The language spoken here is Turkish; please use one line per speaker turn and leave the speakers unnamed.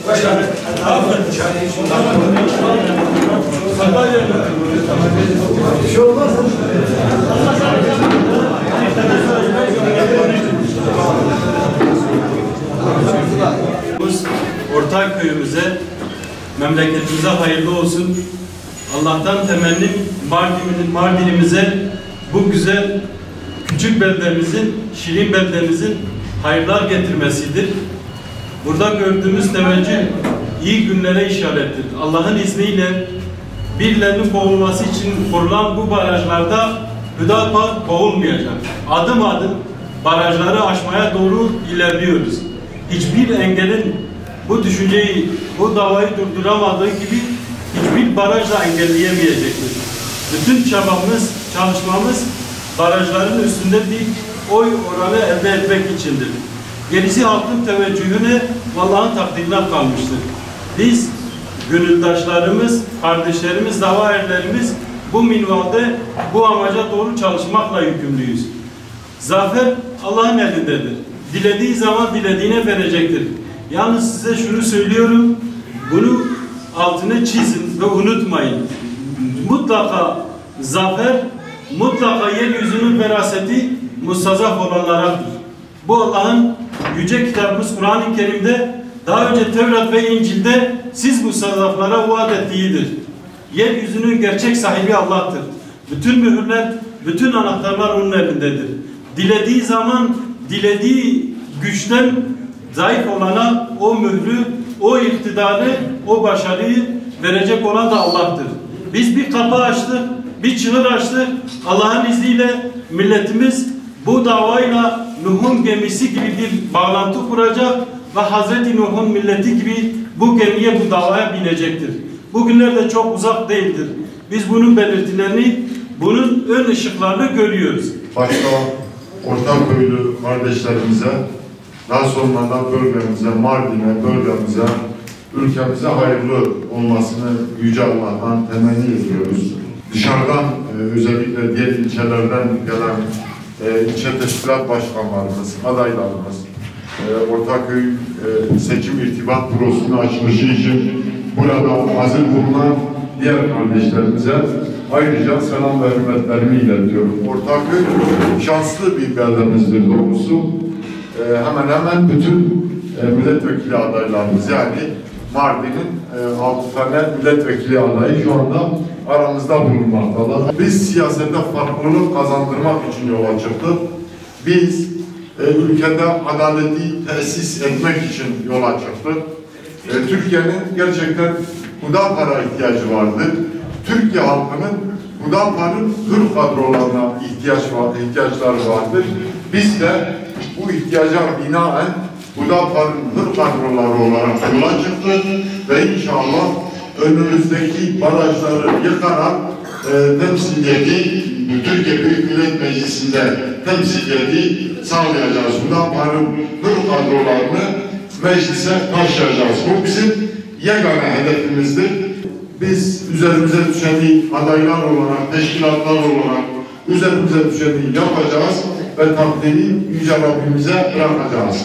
Başkanım. Bir şey olmaz.
Ortak köyümüze, memleketimize hayırlı olsun. Allah'tan temennim Mardin'imize bu güzel küçük beldemizin, şirin beldemizin hayırlar getirmesidir. Burada gördüğümüz teveccüh iyi günlere işarettir. Allah'ın izniyle birilerinin boğulması için kurulan bu barajlarda Hüdapar boğulmayacak. Adım adım barajları aşmaya doğru ilerliyoruz. Hiçbir engelin bu düşünceyi, bu davayı durduramadığı gibi hiçbir baraj da engelleyemeyecektir. Bütün çabamız, çalışmamız barajların üstünde bir oy oranı elde etmek içindir. Gerisi halkın teveccühüne, Allah'ın takdirine kalmıştır. Biz, gönüldaşlarımız, kardeşlerimiz, dava erlerimiz bu minvalde, bu amaca doğru çalışmakla yükümlüyüz. Zafer Allah'ın elindedir. Dilediği zaman dilediğine verecektir. Yalnız size şunu söylüyorum, bunu altını çizin ve unutmayın. Mutlaka zafer, mutlaka yeryüzünün veraseti mustazaf olanlaradır. Bu Allah'ın yüce kitabımız Kur'an-ı Kerim'de daha önce Tevrat ve İncil'de siz mustazaflara vaat ettiğidir. Yeryüzünün gerçek sahibi Allah'tır. Bütün mühürler, bütün anahtarlar onun elindedir. Dilediği zaman, dilediği güçten zayıf olana o mührü, o iktidarı, o başarıyı verecek olan da Allah'tır. Biz bir kapı açtık, bir çığır açtık. Allah'ın izniyle milletimiz bu davayla Nuh'un gemisi gibi bir bağlantı kuracak ve Hazreti Nuh'un milleti gibi bu gemiye, bu davaya binecektir. Bugünler de çok uzak değildir. Biz bunun belirtilerini, bunun ön ışıklarını görüyoruz.
Başta Ortaköylü kardeşlerimize, daha sonra da bölgemize, Mardin'e, bölgemize, ülkemize hayırlı olmasını Yüce Allah'tan temenni ediyoruz. Dışarıdan özellikle diğer ilçelerden gelen ilçe teşkilat başkanlarımız, adaylarımız, Ortaköy seçim irtibat bürosunu açılışı için burada hazır bulunan diğer kardeşlerimize ayrıca selam ve hürmetlerimi iletiyorum. Ortaköy şanslı bir beldemizdir doğrusu. Hemen bütün milletvekili adaylarımız, yani Mardin'in 6 tane milletvekili adayı şu anda aramızda bulunmaktalar. Biz siyasette farklılık kazandırmak için yola çıktık. Biz ülkede adaleti tesis etmek için yola çıktık. Türkiye'nin gerçekten Hüdapar'a ihtiyacı vardır. Türkiye halkının Hüdapar'ın hür kadrolarına ihtiyaçları vardır. Biz de bu ihtiyaca binaen Hüdapar'ın hür kadroları olarak yola çıktık ve inşallah önümüzdeki barajları yıkarak temsiliyeti, Türkiye Büyük Millet Meclisi'nde temsiliyeti sağlayacağız. Hüdapar'ın hür kadrolarını meclise taşıyacağız. Bu bizim yegane hedefimizdir. Biz üzerimize düşeni adaylar olarak, teşkilatlar olarak üzerimize düşeni yapacağız ve takdiri Yüce Rabbimize bırakacağız.